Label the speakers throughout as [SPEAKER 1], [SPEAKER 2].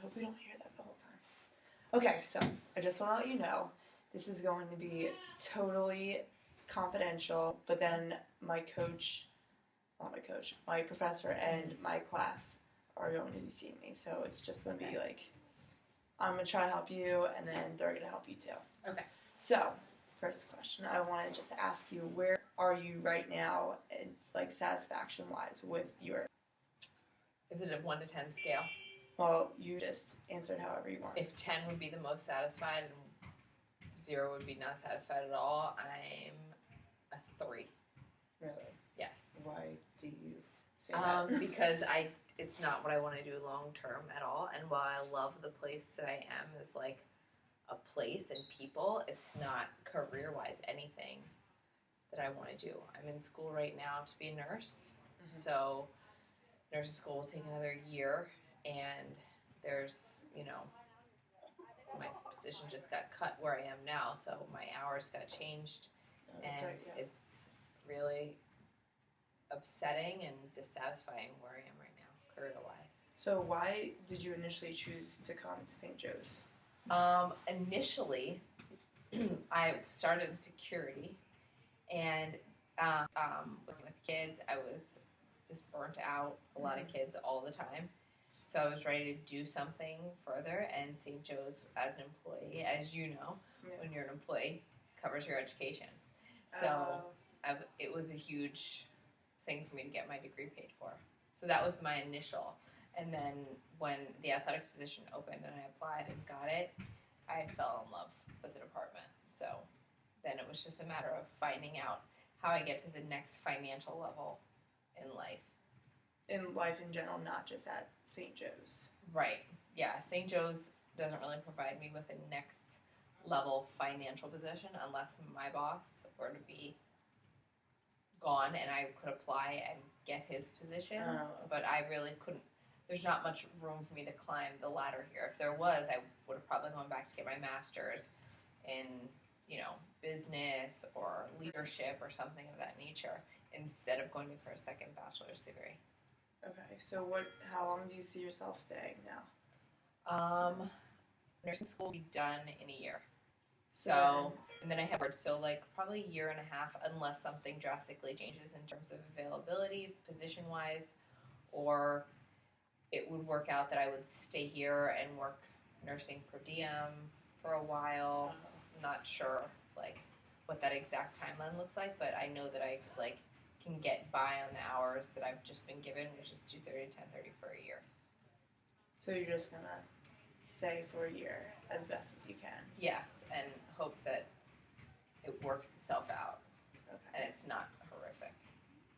[SPEAKER 1] hope we don't hear that the whole time. Okay, so I just want to let you know this is going to be totally confidential, but then my professor and my class are going to be seeing me, so it's just going to be like, I'm going to try to help you, and then they're going to help you too.
[SPEAKER 2] Okay.
[SPEAKER 1] So, first question, I want to just ask you, where are you right now, like satisfaction-wise, with your...
[SPEAKER 2] Is it a 1 to 10 scale?
[SPEAKER 1] Well, you just answered however you want.
[SPEAKER 2] If 10 would be the most satisfied and 0 would be not satisfied at all, I'm a 3.
[SPEAKER 1] Really?
[SPEAKER 2] Yes.
[SPEAKER 1] Why do you say that?
[SPEAKER 2] Because it's not what I want to do long term at all. And while I love the place that I am as like a place and people, it's not career-wise anything that I want to do. I'm in school right now to be a nurse. Mm-hmm. So nursing school will take another year, and there's, my position just got cut where I am now, so my hours got changed, It's really upsetting and dissatisfying where I am right now, career-wise.
[SPEAKER 1] So why did you initially choose to come to St. Joe's?
[SPEAKER 2] Initially, I started in security, and working with kids, I was just burnt out, a lot of kids all the time. So I was ready to do something further, and St. Joe's as an employee, as you know, when you're an employee, covers your education. So it was a huge thing for me to get my degree paid for. So that was my initial. And then when the athletics position opened and I applied and got it, I fell in love with the department. So then it was just a matter of finding out how I get to the next financial level in life.
[SPEAKER 1] In life in general, not just at St. Joe's.
[SPEAKER 2] Right. Yeah. St. Joe's doesn't really provide me with a next level financial position unless my boss were to be gone and I could apply and get his position. Oh. But I really couldn't. There's not much room for me to climb the ladder here. If there was, I would have probably gone back to get my master's in, business or leadership or something of that nature instead of going for a second bachelor's degree.
[SPEAKER 1] Okay, so how long do you see yourself staying now?
[SPEAKER 2] Nursing school will be done in a year. So, and then I have probably a year and a half unless something drastically changes in terms of availability, position-wise, or it would work out that I would stay here and work nursing per diem for a while. I'm not sure, what that exact timeline looks like, but I know that I, can get by on the hours that I've just been given, which is 2:30 to 10:30 for a year.
[SPEAKER 1] So you're just going to stay for a year as best as you can?
[SPEAKER 2] Yes, and hope that it works itself out.
[SPEAKER 1] Okay.
[SPEAKER 2] And it's not horrific.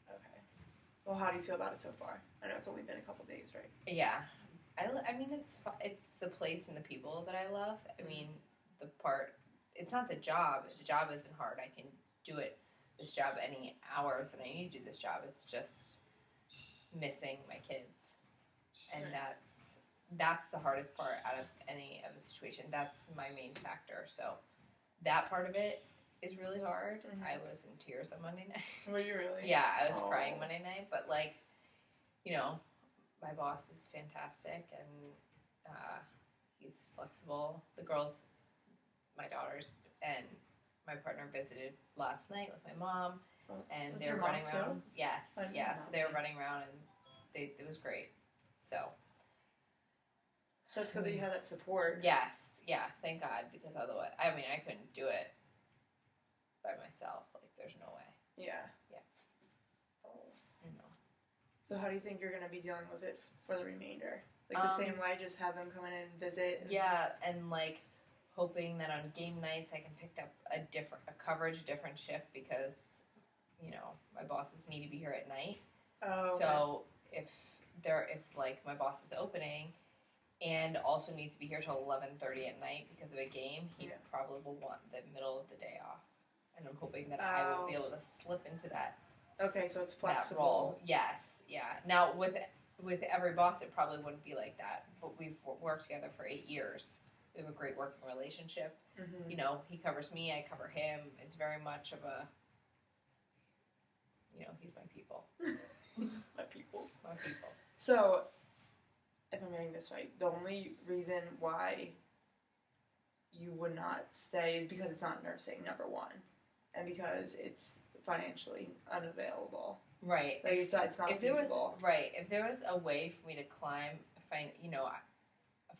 [SPEAKER 1] Okay. Well, how do you feel about it so far? I know it's only been a couple days, right?
[SPEAKER 2] Yeah. I mean, it's the place and the people that I love. I mean, it's not the job. The job isn't hard. I can do this job any hours that I need to do this job. It's just missing my kids. And
[SPEAKER 1] right.
[SPEAKER 2] That's the hardest part out of any of the situation. That's my main factor. So that part of it is really hard. Mm-hmm. I was in tears on Monday night.
[SPEAKER 1] Were you really?
[SPEAKER 2] Yeah, I was crying Monday night. But, my boss is fantastic, and he's flexible. The girls, my daughters, and my partner visited last night with my mom, and they were running around. Too? Yes. So they were running around, and it was great. So
[SPEAKER 1] it's good that you had that support.
[SPEAKER 2] Yes. Yeah, thank God, because otherwise, I couldn't do it by myself. There's no way.
[SPEAKER 1] Yeah.
[SPEAKER 2] Yeah.
[SPEAKER 1] So how do you think you're going to be dealing with it for the remainder? The same way, just have them come in and visit?
[SPEAKER 2] Yeah, and, hoping that on game nights I can pick up a different shift because, my bosses need to be here at night.
[SPEAKER 1] Oh, okay.
[SPEAKER 2] So if my boss is opening and also needs to be here till 11:30 at night because of a game, he probably will want the middle of the day off. And I'm hoping that I will be able to slip into that.
[SPEAKER 1] Okay, so it's flexible.
[SPEAKER 2] That role. Yes, yeah. Now with every boss, it probably wouldn't be like that. But we've worked together for 8 years. We have a great working relationship. Mm-hmm. He covers me, I cover him. It's very much of a, he's my people.
[SPEAKER 1] My people.
[SPEAKER 2] My people.
[SPEAKER 1] So, if I'm getting this right, the only reason why you would not stay is because it's not nursing, number one, and because it's financially unavailable.
[SPEAKER 2] Right.
[SPEAKER 1] Like it's not feasible.
[SPEAKER 2] If there was a way for me to climb,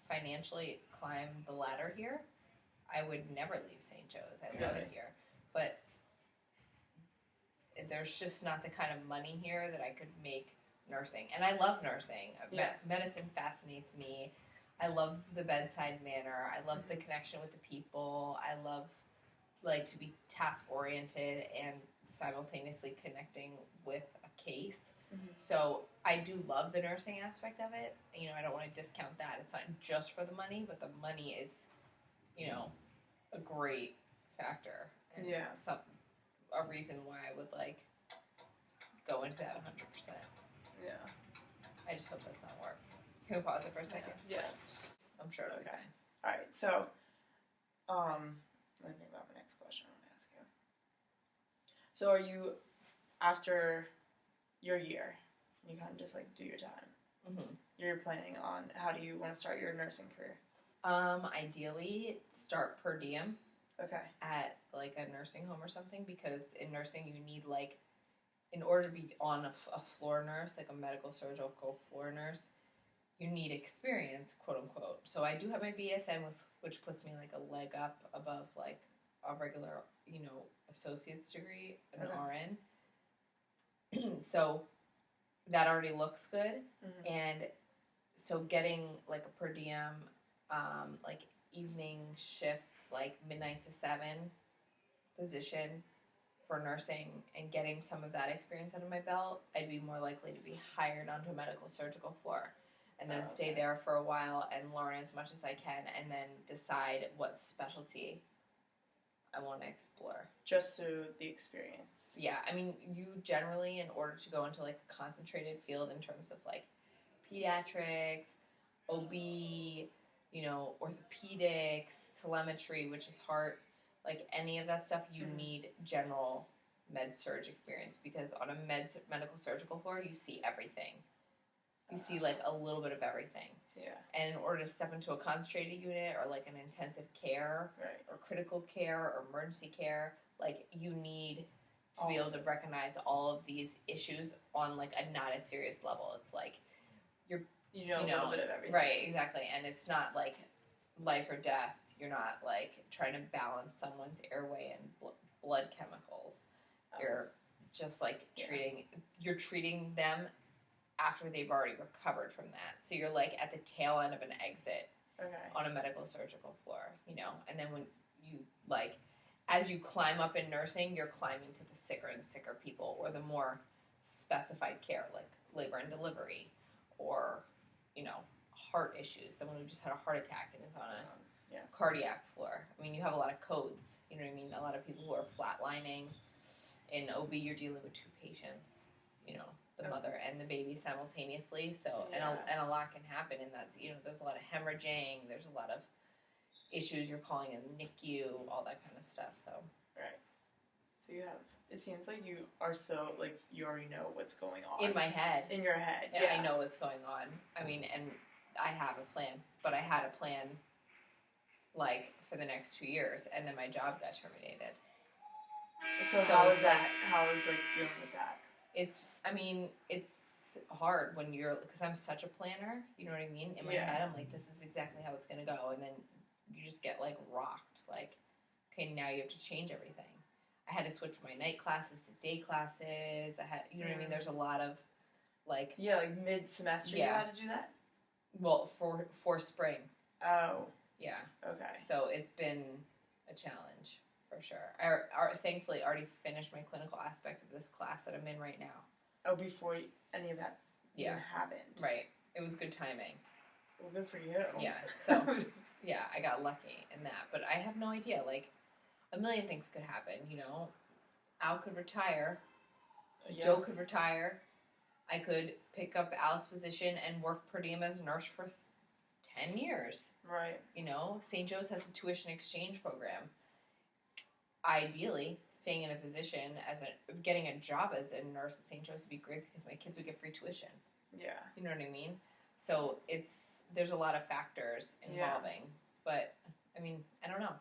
[SPEAKER 2] financially climb the ladder here, I would never leave St. Joe's. I love it here, but there's just not the kind of money here that I could make nursing. And I love nursing. Medicine fascinates me. I love the bedside manner. I love the connection with the people. I love to be task oriented and simultaneously connecting with a case. Mm-hmm. So I do love the nursing aspect of it. I don't want to discount that. It's not just for the money, but the money is, a great factor. And a reason why I would go into that 100%. Yeah. I just hope that's not work. Can we pause it for a second?
[SPEAKER 1] Yeah.
[SPEAKER 2] I'm sure it'll be fine.
[SPEAKER 1] All right. So, let me think about my next question I want to ask you. So, are you, after your year, you kind of just do your time? Mm-hmm. You're planning on, how do you want to start your nursing career?
[SPEAKER 2] Ideally, start per diem.
[SPEAKER 1] Okay.
[SPEAKER 2] At a nursing home or something, because in nursing you need in order to be on a floor nurse, a medical surgical floor nurse, you need experience, quote unquote. So I do have my BSN, which puts me a leg up above a regular, associate's degree, an RN. So that already looks good. Mm-hmm. And so getting a per diem, evening shifts, midnight to 7 position for nursing, and getting some of that experience under my belt, I'd be more likely to be hired onto a medical surgical floor and then stay there for a while and learn as much as I can, and then decide what specialty I want to explore.
[SPEAKER 1] Just through the experience.
[SPEAKER 2] Yeah, I mean, you generally, in order to go into a concentrated field in terms of pediatrics, OB, orthopedics, telemetry, which is heart, any of that stuff, you need general med-surg experience, because on a medical surgical floor, you see everything. You see a little bit of everything.
[SPEAKER 1] Yeah.
[SPEAKER 2] And in order to step into a concentrated unit or an intensive care or critical care or emergency care, you need to be able to recognize all of these issues on a not as serious level. It's
[SPEAKER 1] you know a little bit of everything.
[SPEAKER 2] Right, exactly. And it's not life or death. You're not trying to balance someone's airway and blood chemicals. You're just treating them after they've already recovered from that. So you're at the tail end of an exit on a medical surgical floor, and then when you as you climb up in nursing, you're climbing to the sicker and sicker people, or the more specified care, labor and delivery, or heart issues, someone who just had a heart attack and is on a cardiac floor. I mean, you have a lot of codes, you know what I mean? A lot of people who are flatlining. In OB, you're dealing with 2 patients, the mother and the baby simultaneously. So, and a lot can happen, and that's, there's a lot of hemorrhaging, there's a lot of issues, you're calling in NICU, all that kind of stuff, so.
[SPEAKER 1] Right. So you have, it seems like you are so, you already know what's going on.
[SPEAKER 2] In my head.
[SPEAKER 1] In your head,
[SPEAKER 2] yeah. I know what's going on. I mean, and I have a plan, but I had a plan, for the next 2 years, and then my job got terminated.
[SPEAKER 1] So how is that? How is dealing with that?
[SPEAKER 2] It's hard when you're, because I'm such a planner. You know what I mean? In my head, I'm this is exactly how it's gonna go, and then you just get rocked. Okay, now you have to change everything. I had to switch my night classes to day classes. I had, what I mean? There's a lot of
[SPEAKER 1] mid semester. You had to do that.
[SPEAKER 2] Well, for spring.
[SPEAKER 1] Oh.
[SPEAKER 2] Yeah.
[SPEAKER 1] Okay.
[SPEAKER 2] So it's been a challenge. For sure. I thankfully already finished my clinical aspect of this class that I'm in right now.
[SPEAKER 1] Oh, before any of that even happened.
[SPEAKER 2] Right. It was good timing.
[SPEAKER 1] Well, good for you.
[SPEAKER 2] Yeah. So, I got lucky in that. But I have no idea. A million things could happen, Al could retire. Joe could retire. I could pick up Al's position and work per diem as a nurse for 10 years.
[SPEAKER 1] Right.
[SPEAKER 2] St. Joe's has a tuition exchange program. Ideally, staying in a position getting a job as a nurse at St. Joe's would be great, because my kids would get free tuition.
[SPEAKER 1] Yeah.
[SPEAKER 2] You know what I mean? So there's a lot of factors involving, but I mean, I don't know.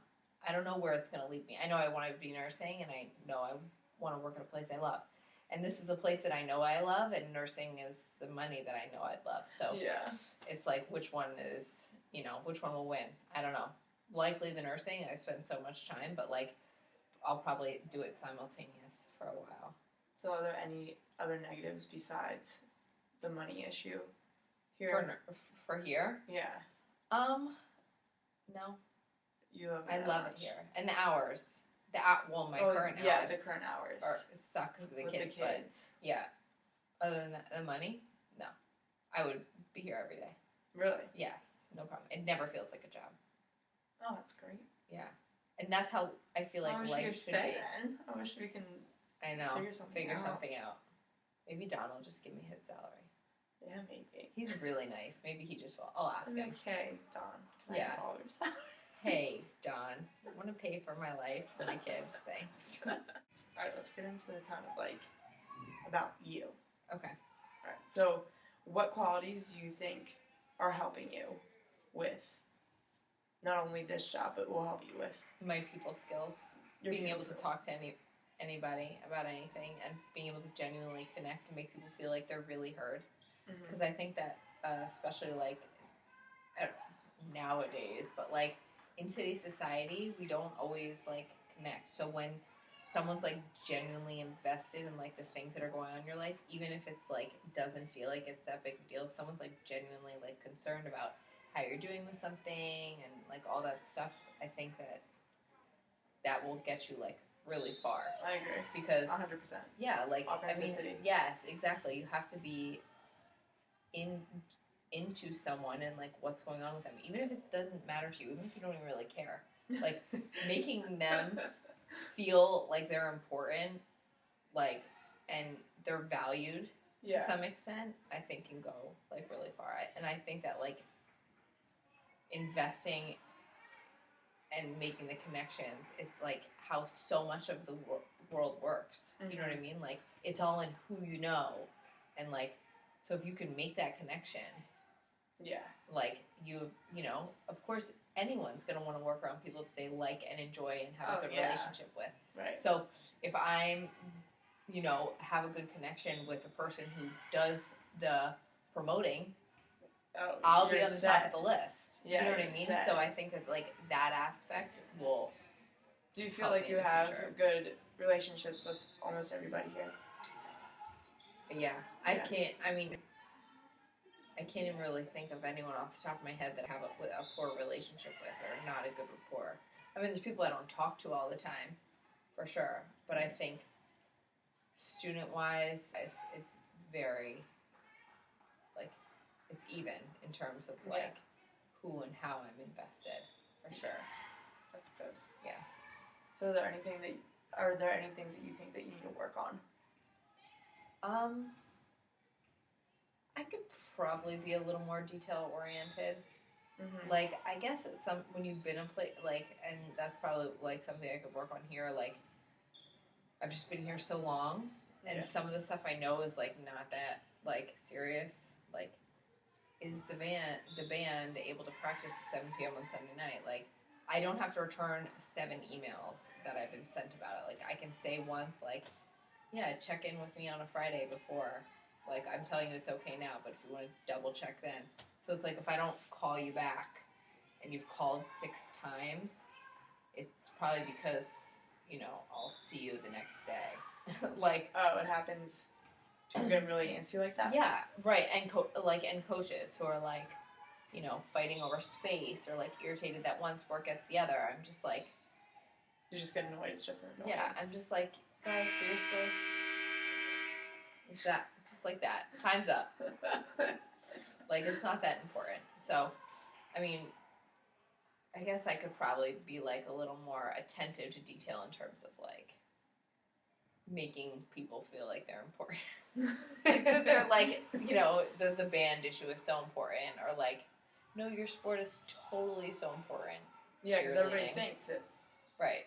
[SPEAKER 2] I don't know where it's going to lead me. I know I want to be nursing, and I know I want to work at a place I love. And this is a place that I know I love, and nursing is the money that I know I'd love. So it's like, which one will win? I don't know. Likely the nursing. I've spent so much time, but like, I'll probably do it simultaneous for a while.
[SPEAKER 1] So are there any other negatives besides the money issue here?
[SPEAKER 2] For here?
[SPEAKER 1] Yeah.
[SPEAKER 2] No.
[SPEAKER 1] I
[SPEAKER 2] love it here. And the hours. My current hours.
[SPEAKER 1] Yeah, the current hours.
[SPEAKER 2] Suck because of the
[SPEAKER 1] With
[SPEAKER 2] kids.
[SPEAKER 1] The kids.
[SPEAKER 2] But yeah. Other than that, the money, no. I would be here every day.
[SPEAKER 1] Really?
[SPEAKER 2] Yes, no problem. It never feels like a job.
[SPEAKER 1] Oh, that's great.
[SPEAKER 2] Yeah. And that's how I feel like life should be.
[SPEAKER 1] Then. I wish we can figure something out. Maybe Don will just give me his salary. Yeah, maybe.
[SPEAKER 2] He's really nice. Maybe he just will. I'll ask him.
[SPEAKER 1] Okay, Don. Can I have all your salary?
[SPEAKER 2] Hey, Don. I want to pay for my life for my kids. Thanks.
[SPEAKER 1] Alright, let's get into kind of like about you.
[SPEAKER 2] Okay.
[SPEAKER 1] Alright, so what qualities do you think are helping you with not only this job, but will help you with
[SPEAKER 2] my people skills? Being able to talk to anybody about anything and being able to genuinely connect and make people feel like they're really heard. Because I think that, especially like nowadays, but like in today's society, we don't always like connect. So when someone's like genuinely invested in like the things that are going on in your life, even if it's like doesn't feel like it's that big a deal, if someone's like genuinely like concerned about how you're doing with something and like all that stuff, I think that will get you like really far.
[SPEAKER 1] I agree.
[SPEAKER 2] Because
[SPEAKER 1] 100%.
[SPEAKER 2] Yeah, like
[SPEAKER 1] authenticity.
[SPEAKER 2] I mean, yes, exactly. You have to be into someone and like what's going on with them, even if it doesn't matter to you, even if you don't even really care. Like making them feel like they're important, like, and they're valued to some extent, I think can go like really far. And I think that like investing and making the connections is like how so much of the world works. You know what I mean? Like it's all in who you know, and like so if you can make that connection, like you know, of course anyone's gonna want to work around people that they like and enjoy and have a good relationship with.
[SPEAKER 1] Right.
[SPEAKER 2] So if I'm, you know, have a good connection with the person who does the promoting, I'll be on the top of the list.
[SPEAKER 1] Yeah,
[SPEAKER 2] you know what I mean? So I think that like that aspect will.
[SPEAKER 1] Do you feel like you have good relationships with almost everybody here?
[SPEAKER 2] Yeah, I can't. I mean, I can't even really think of anyone off the top of my head that I have a poor relationship with or not a good rapport. I mean, there's people I don't talk to all the time, for sure. But I think student-wise, it's very, like, it's even in terms of, like, who and how I'm invested, for sure.
[SPEAKER 1] That's good.
[SPEAKER 2] Yeah.
[SPEAKER 1] So are there any things that you think that you need to work on?
[SPEAKER 2] I could probably be a little more detail-oriented. Like, I guess it's when you've been and that's probably, like, something I could work on here, like, I've just been here so long, and some of the stuff I know is, like, not that, like, serious. Like, is the band able to practice at 7 p.m. on Sunday night? Like, I don't have to return 7 emails that I've been sent about it. Like, I can say once, like, yeah, check in with me on a Friday before. Like, I'm telling you it's okay now, but if you want to double check then. So it's like if I don't call you back and you've called 6 times, it's probably because, you know, I'll see you the next day. Like,
[SPEAKER 1] oh, it happens. You get really antsy like that?
[SPEAKER 2] Yeah, right. And and coaches who are like, you know, fighting over space or like irritated that one sport gets the other. I'm just like,
[SPEAKER 1] you just get annoyed. It's just an annoyance.
[SPEAKER 2] Yeah, I'm just like, guys, seriously. Just like that. Time's up. Like, it's not that important. So, I mean, I guess I could probably be, like, a little more attentive to detail in terms of, like, making people feel like they're important. Like, that they're, like, you know, the band issue is so important. Or, like, no, your sport is totally so important.
[SPEAKER 1] Yeah, because everybody thinks it.
[SPEAKER 2] Right.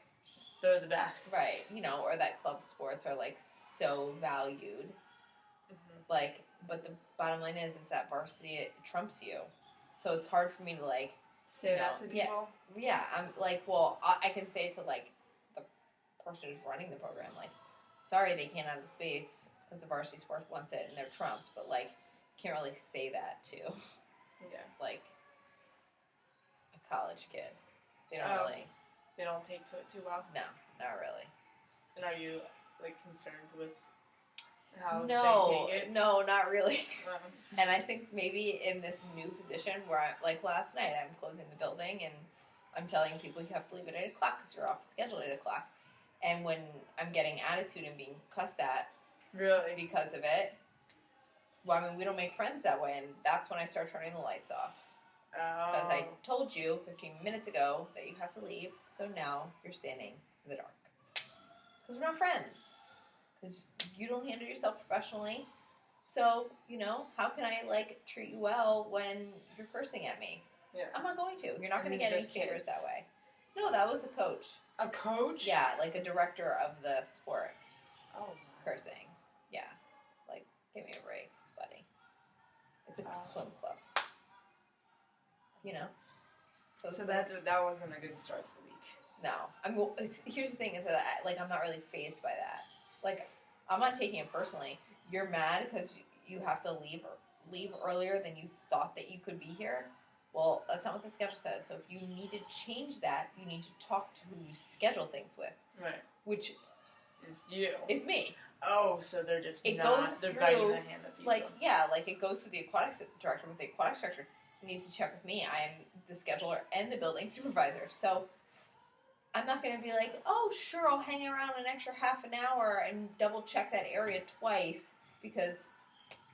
[SPEAKER 1] They're the best.
[SPEAKER 2] Right. You know, or that club sports are, like, so valued. Like, but the bottom line is that varsity it trumps you. So it's hard for me to, like...
[SPEAKER 1] Say that to people?
[SPEAKER 2] Yeah, I'm like, well, I can say to, like, the person who's running the program, like, sorry they can't have the space because the varsity sports wants it and they're trumped, but, like, can't really say that to, like, a college kid. They don't really...
[SPEAKER 1] They don't take to it too well?
[SPEAKER 2] No, not really.
[SPEAKER 1] And are you, like, concerned with how
[SPEAKER 2] No,
[SPEAKER 1] they take it?
[SPEAKER 2] No, not really. And I think maybe in this new position where I'm, like last night, I'm closing the building and I'm telling people you have to leave at 8 o'clock because you're off the schedule at 8 o'clock. And when I'm getting attitude and being cussed at because of it, well, I mean, we don't make friends that way. And that's when I start turning the lights off. Because I told you 15 minutes ago that you have to leave, so now you're standing in the dark. Because we're not friends. Because you don't handle yourself professionally. So, you know, how can I, like, treat you well when you're cursing at me?
[SPEAKER 1] Yeah.
[SPEAKER 2] I'm not going to. You're not going to get any favors that way. No, that was a coach.
[SPEAKER 1] A coach?
[SPEAKER 2] Yeah, like a director of the sport.
[SPEAKER 1] Oh,
[SPEAKER 2] cursing. Yeah. Like, give me a break, buddy. It's a swim club. You know?
[SPEAKER 1] So that wasn't a good start to the week.
[SPEAKER 2] No. Here's the thing is that, I'm not really fazed by that. Like, I'm not taking it personally. You're mad because you have to leave earlier than you thought that you could be here. Well, that's not what the schedule says. So if you need to change that, you need to talk to who you schedule things with.
[SPEAKER 1] Right.
[SPEAKER 2] Which
[SPEAKER 1] is you.
[SPEAKER 2] Is me.
[SPEAKER 1] Oh, so they're just they're
[SPEAKER 2] through,
[SPEAKER 1] biting the hand that feeds them.
[SPEAKER 2] It goes through the aquatics director, but the aquatics director needs to check with me. I am the scheduler and the building supervisor. So I'm not going to be like, oh, sure, I'll hang around an extra half an hour and double check that area twice because,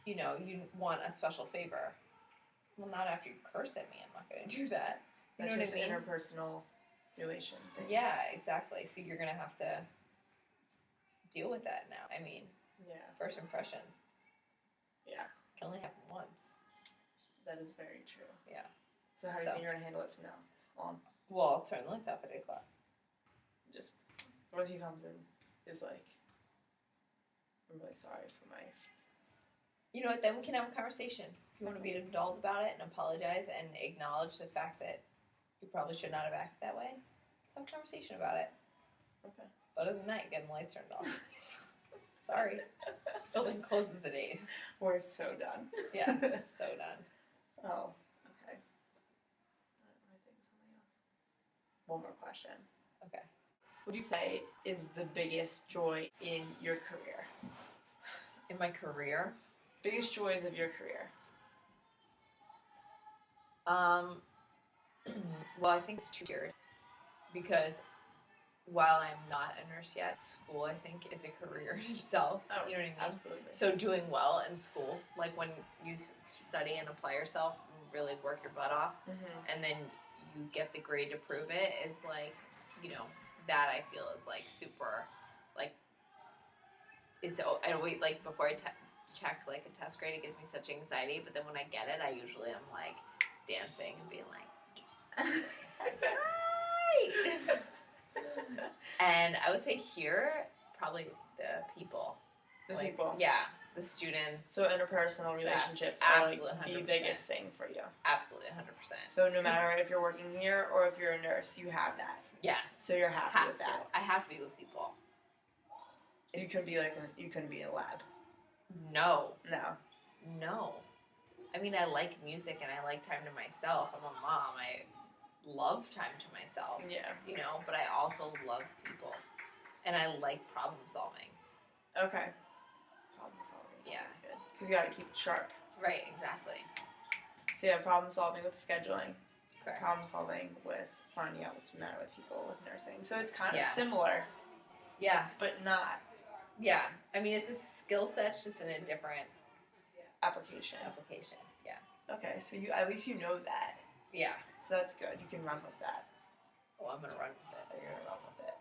[SPEAKER 2] you know, you want a special favor. Well, not after you curse at me. I'm not going to do that. You
[SPEAKER 1] That's
[SPEAKER 2] know
[SPEAKER 1] just
[SPEAKER 2] what I mean?
[SPEAKER 1] interpersonal relation things.
[SPEAKER 2] Yeah, exactly. So you're going to have to deal with that now. I mean, first impression.
[SPEAKER 1] Yeah.
[SPEAKER 2] Can only happen once.
[SPEAKER 1] That is very true.
[SPEAKER 2] Yeah.
[SPEAKER 1] So how do you think you're going to handle it from now on?
[SPEAKER 2] Well, I'll turn the lights off at 8 o'clock.
[SPEAKER 1] Just, what if he comes in, is like, I'm really sorry for my...
[SPEAKER 2] You know what, then we can have a conversation. If you want to be an adult about it and apologize and acknowledge the fact that you probably should not have acted that way, let's have a conversation about it.
[SPEAKER 1] Okay.
[SPEAKER 2] But other than that, you're getting the lights turned off. Sorry. Building closes at 8.
[SPEAKER 1] We're so done.
[SPEAKER 2] Yeah, so done.
[SPEAKER 1] Oh, okay. I think something else. One more question.
[SPEAKER 2] Okay.
[SPEAKER 1] What would you say is the biggest joy in your career?
[SPEAKER 2] In my career?
[SPEAKER 1] Biggest joys of your career?
[SPEAKER 2] Well, I think it's two-tiered. Because while I'm not a nurse yet, school, I think, is a career in itself.
[SPEAKER 1] Oh,
[SPEAKER 2] you know what I mean?
[SPEAKER 1] Absolutely.
[SPEAKER 2] So doing well in school, like when you study and apply yourself and really work your butt off, and then you get the grade to prove it, is like, you know, that I feel is like super, like, it's, I always, like, before I check like a test grade, it gives me such anxiety, but then when I get it, I usually am like dancing and being like, that's right! And I would say here, probably the people.
[SPEAKER 1] The people.
[SPEAKER 2] Yeah, the students.
[SPEAKER 1] So interpersonal relationships are like the biggest thing for you.
[SPEAKER 2] Absolutely, 100%.
[SPEAKER 1] So no matter if you're working here or if you're a nurse, you have that.
[SPEAKER 2] Yes.
[SPEAKER 1] So you're happy with that.
[SPEAKER 2] I have to be with people.
[SPEAKER 1] You couldn't be you couldn't be in a lab.
[SPEAKER 2] No.
[SPEAKER 1] No.
[SPEAKER 2] I mean, I like music and I like time to myself. I'm a mom. I love time to myself.
[SPEAKER 1] Yeah.
[SPEAKER 2] You know, but I also love people. And I like problem solving.
[SPEAKER 1] Okay. Problem solving is always good. Because you got to keep it sharp.
[SPEAKER 2] Right, exactly.
[SPEAKER 1] So you have problem solving with scheduling.
[SPEAKER 2] Correct.
[SPEAKER 1] Problem solving with finding out what's the matter with people with nursing. So it's kind of similar.
[SPEAKER 2] Yeah.
[SPEAKER 1] But not.
[SPEAKER 2] Yeah. I mean, it's a skill set, just in a different
[SPEAKER 1] application.
[SPEAKER 2] Yeah.
[SPEAKER 1] Okay, so at least you know that.
[SPEAKER 2] Yeah.
[SPEAKER 1] So that's good. You can run with that.
[SPEAKER 2] Oh, I'm going to run with it.
[SPEAKER 1] You're going to run with it.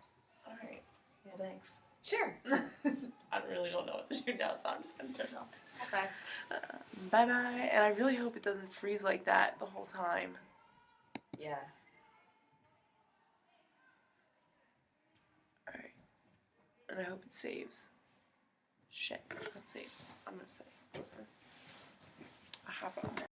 [SPEAKER 1] All right. Well, thanks.
[SPEAKER 2] Sure.
[SPEAKER 1] I really don't know what to do now, so I'm just going to turn off.
[SPEAKER 2] Okay.
[SPEAKER 1] Bye-bye. And I really hope it doesn't freeze like that the whole time.
[SPEAKER 2] Yeah.
[SPEAKER 1] Alright. And I hope it saves. Shit. Let's save. I'm going to save. Listen. I have it on there.